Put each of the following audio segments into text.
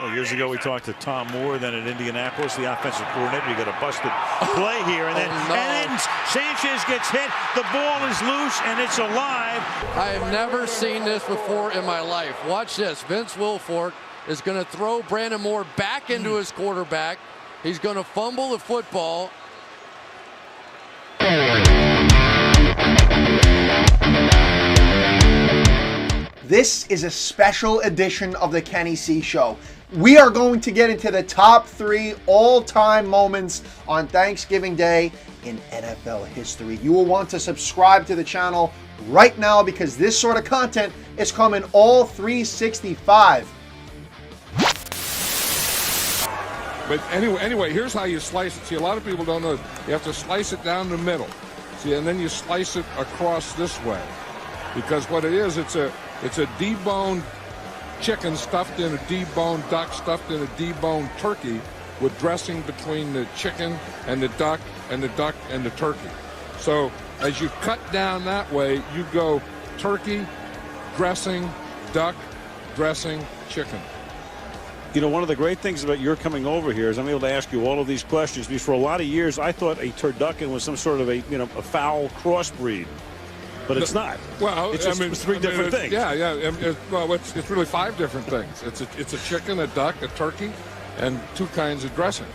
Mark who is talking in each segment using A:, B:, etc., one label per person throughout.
A: Well, years ago we talked to Tom Moore, then at Indianapolis, the offensive coordinator. You got a busted play here, and then Sanchez gets hit. The ball is loose, and it's alive.
B: I have never seen this before in my life. Watch this. Vince Wilfork is going to throw Brandon Moore back into his quarterback. He's going to fumble the football.
C: This is a special edition of the Kenny C Show. We are going to get into the top 3 all-time moments on Thanksgiving Day in NFL history. You will want to subscribe to the channel right now because this sort of content is coming all 365.
D: But anyway, here's how you slice it. See, a lot of people don't know. You have to slice it down the middle. See, and then you slice it across this way. Because what it is, it's a deboned chicken stuffed in a deboned duck, stuffed in a deboned turkey with dressing between the chicken and the duck and the duck and the turkey. So as you cut down that way, you go turkey, dressing, duck, dressing, chicken.
A: You know, one of the great things about your coming over here is I'm able to ask you all of these questions because for a lot of years I thought a turducken was some sort of a foul crossbreed. But it's not.
D: Well,
A: it's just three different things.
D: Yeah. Well, it's really 5 different things. It's a chicken, a duck, a turkey, and 2 kinds of dressings.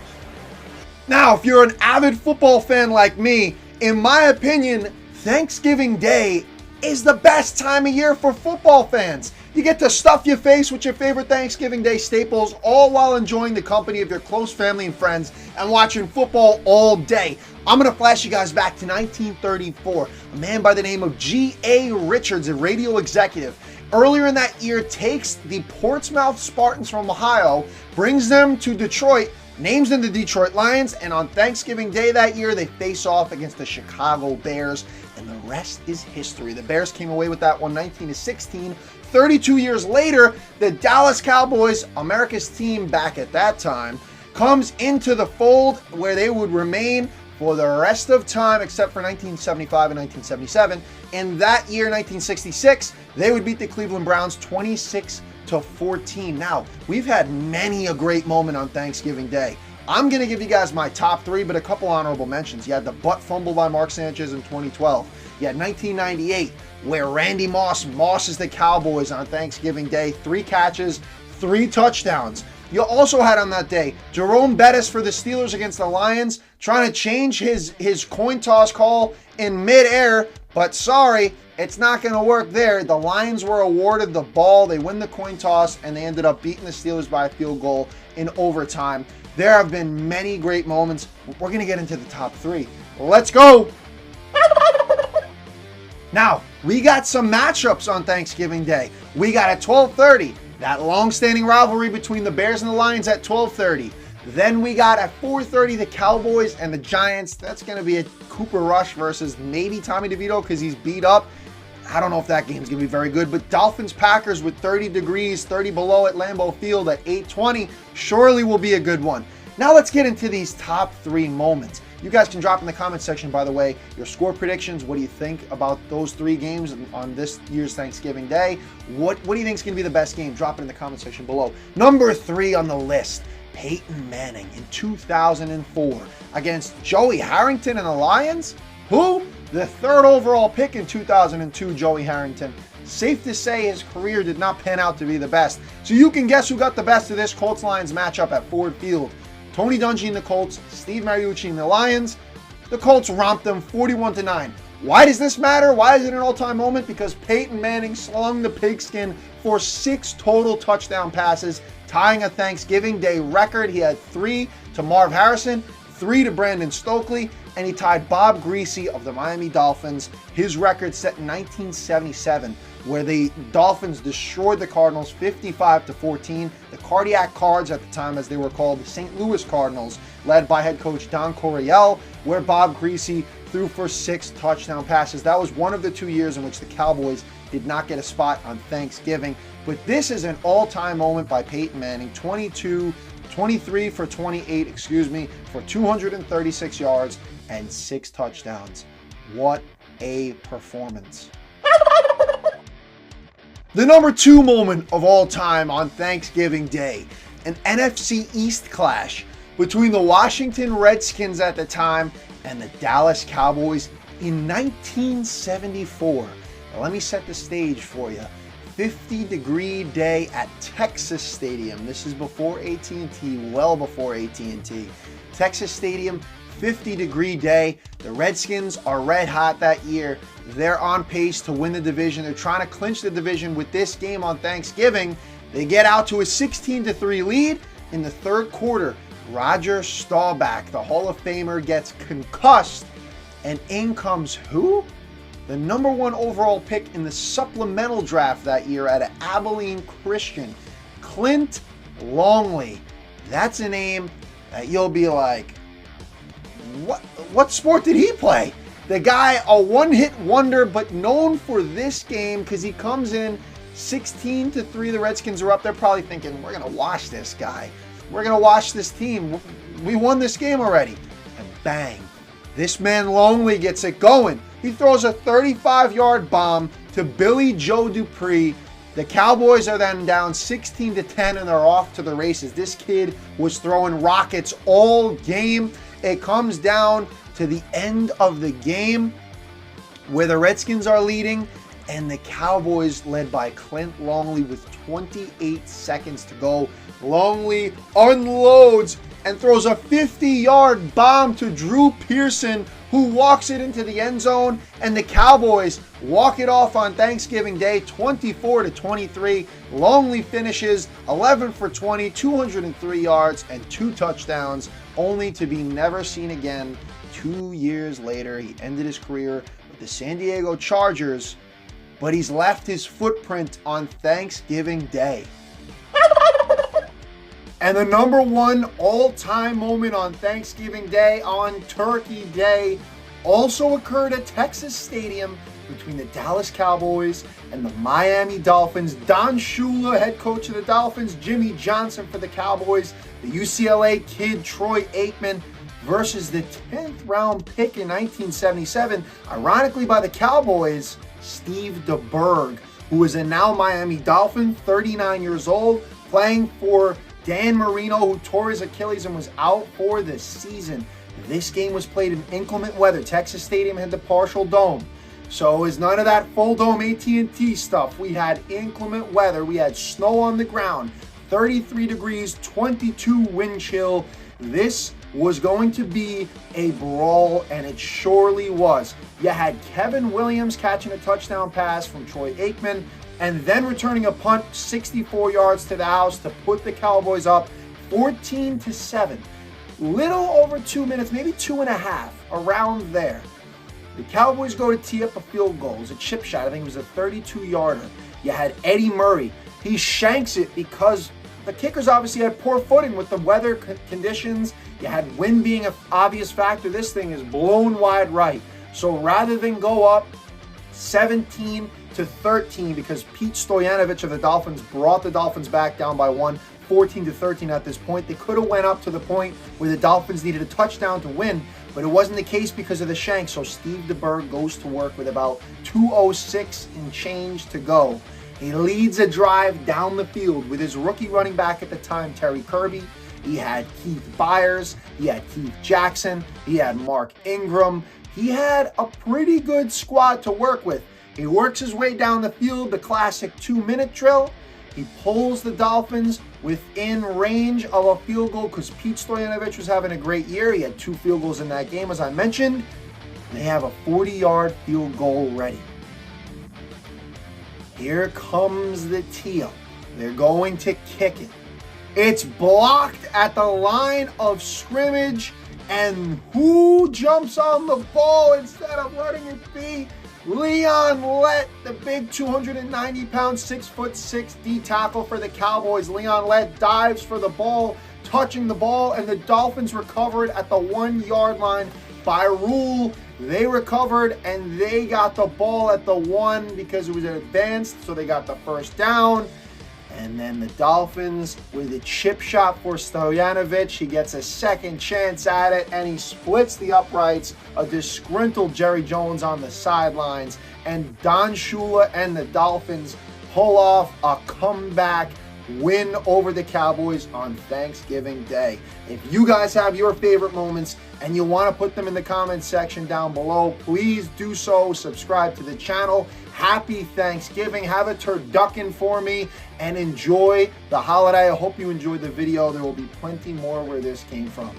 C: Now, if you're an avid football fan like me, in my opinion, Thanksgiving Day is the best time of year for football fans. You get to stuff your face with your favorite Thanksgiving Day staples, all while enjoying the company of your close family and friends and watching football all day. I'm going to flash you guys back to 1934. A man by the name of G.A. Richards, a radio executive, earlier in that year takes the Portsmouth Spartans from Ohio, brings them to Detroit, names them the Detroit Lions, and on Thanksgiving Day that year, they face off against the Chicago Bears, and the rest is history. The Bears came away with that one 19-16. 32 years later, the Dallas Cowboys, America's team back at that time, comes into the fold where they would remain for the rest of time except for 1975 and 1977. In that year, 1966, they would beat the Cleveland Browns 26-14. Now, we've had many a great moment on Thanksgiving Day. I'm going to give you guys my top 3, but a couple honorable mentions. You had the butt fumble by Mark Sanchez in 2012. You had 1998, where Randy Moss mosses the Cowboys on Thanksgiving Day. 3 catches, 3 touchdowns. You also had on that day Jerome Bettis for the Steelers against the Lions, trying to change his coin toss call in midair, but sorry, it's not going to work there. The Lions were awarded the ball. They win the coin toss, and they ended up beating the Steelers by a field goal in overtime. There have been many great moments. We're going to get into the top 3. Let's go! Now, we got some matchups on Thanksgiving Day. We got at 12:30, that long-standing rivalry between the Bears and the Lions at 12:30. Then we got at 4:30, the Cowboys and the Giants. That's going to be a Cooper Rush versus maybe Tommy DeVito because he's beat up. I don't know if that game's going to be very good, but Dolphins-Packers with 30 degrees, 30 below at Lambeau Field at 8:20 surely will be a good one. Now let's get into these top 3 moments. You guys can drop in the comment section, by the way, your score predictions. What do you think about those 3 games on this year's Thanksgiving Day? What do you think is going to be the best game? Drop it in the comment section below. Number 3 on the list, Peyton Manning in 2004 against Joey Harrington and the Lions. Who? The 3rd overall pick in 2002, Joey Harrington. Safe to say his career did not pan out to be the best. So you can guess who got the best of this Colts-Lions matchup at Ford Field. Tony Dungy and the Colts, Steve Mariucci and the Lions. The Colts romped them 41-9. Why does this matter? Why is it an all-time moment? Because Peyton Manning slung the pigskin for 6 total touchdown passes, tying a Thanksgiving Day record. He had 3 to Marv Harrison, 3 to Brandon Stokely, and he tied Bob Greasy of the Miami Dolphins, his record set in 1977, where the Dolphins destroyed the Cardinals 55-14. The Cardiac Cards at the time, as they were called, the St. Louis Cardinals, led by head coach Don Coryell, where Bob Greasy threw for 6 touchdown passes. That was one of the 2 years in which the Cowboys did not get a spot on Thanksgiving. But this is an all-time moment by Peyton Manning, 23 for 28, for 236 yards and 6 touchdowns. What a performance. The number 2 moment of all time on Thanksgiving Day. an NFC East clash between the Washington Redskins at the time and the Dallas Cowboys in 1974. Now, let me set the stage for you. 50-degree day at Texas Stadium. This is before AT&T, well before AT&T. Texas Stadium, 50-degree day. The Redskins are red hot that year. They're on pace to win the division. They're trying to clinch the division with this game on Thanksgiving. They get out to a 16-3 lead in the third quarter. Roger Staubach, the Hall of Famer, gets concussed, and in comes who? The number 1 overall pick in the supplemental draft that year out of Abilene Christian, Clint Longley. That's a name that you'll be like, what sport did he play? The guy, a one-hit wonder, but known for this game because he comes in 16-3. The Redskins are up. They're probably thinking, we're going to wash this guy. We're going to wash this team. We won this game already. And bang, this man Longley gets it going. He throws a 35-yard bomb to Billy Joe Dupree. The Cowboys are then down 16-10 and they're off to the races. This kid was throwing rockets all game. It comes down to the end of the game where the Redskins are leading and the Cowboys, led by Clint Longley with 28 seconds to go. Longley unloads and throws a 50-yard bomb to Drew Pearson, who walks it into the end zone, and the Cowboys walk it off on Thanksgiving Day, 24-23. Longley finishes 11 for 20, 203 yards, and 2 touchdowns, only to be never seen again. 2 years later, he ended his career with the San Diego Chargers, but he's left his footprint on Thanksgiving Day. And the number 1 all-time moment on Thanksgiving Day, on Turkey Day, also occurred at Texas Stadium between the Dallas Cowboys and the Miami Dolphins. Don Shula, head coach of the Dolphins, Jimmy Johnson for the Cowboys, the UCLA kid Troy Aikman versus the 10th round pick in 1977, ironically by the Cowboys, Steve DeBerg, who is a now Miami Dolphin, 39 years old, playing for Dan Marino, who tore his Achilles and was out for the season. This game was played in inclement weather. Texas Stadium had the partial dome. So it was none of that full dome AT&T stuff. We had inclement weather. We had snow on the ground, 33 degrees, 22 wind chill. This was going to be a brawl, and it surely was. You had Kevin Williams catching a touchdown pass from Troy Aikman, and then returning a punt 64 yards to the house to put the Cowboys up 14-7. Little over 2 minutes, maybe 2.5, around there. The Cowboys go to tee up a field goal. It was a chip shot. I think it was a 32-yarder. You had Eddie Murray. He shanks it because the kickers obviously had poor footing with the weather conditions. You had wind being an obvious factor. This thing is blown wide right. So rather than go up 17-13, because Pete Stoyanovich of the Dolphins brought the Dolphins back down by 1, 14-13 at this point. They could have went up to the point where the Dolphins needed a touchdown to win, but it wasn't the case because of the shank. So Steve DeBerg goes to work with about 2:06 and change to go. He leads a drive down the field with his rookie running back at the time, Terry Kirby. He had Keith Byers. He had Keith Jackson. He had Mark Ingram. He had a pretty good squad to work with. He works his way down the field, the classic 2-minute drill. He pulls the Dolphins within range of a field goal because Pete Stoyanovich was having a great year. He had 2 field goals in that game, as I mentioned. They have a 40-yard field goal ready. Here comes the tee-up. They're going to kick it. It's blocked at the line of scrimmage, and who jumps on the ball instead of letting it be? Leon Lett, the big 290-pound, 6'6" D tackle for the Cowboys. Leon Lett dives for the ball, touching the ball, and the Dolphins recover it at the 1-yard line. By rule, they recovered, and they got the ball at the 1 because it was advanced, so they got the first down. And then the Dolphins with a chip shot for Stoyanovich. He gets a second chance at it, and he splits the uprights. A disgruntled Jerry Jones on the sidelines. And Don Shula and the Dolphins pull off a comeback win over the Cowboys on Thanksgiving Day. If you guys have your favorite moments and you want to put them in the comments section down below, please do so. Subscribe to the channel. Happy Thanksgiving. Have a turducken for me and enjoy the holiday. I hope you enjoyed the video. There will be plenty more where this came from.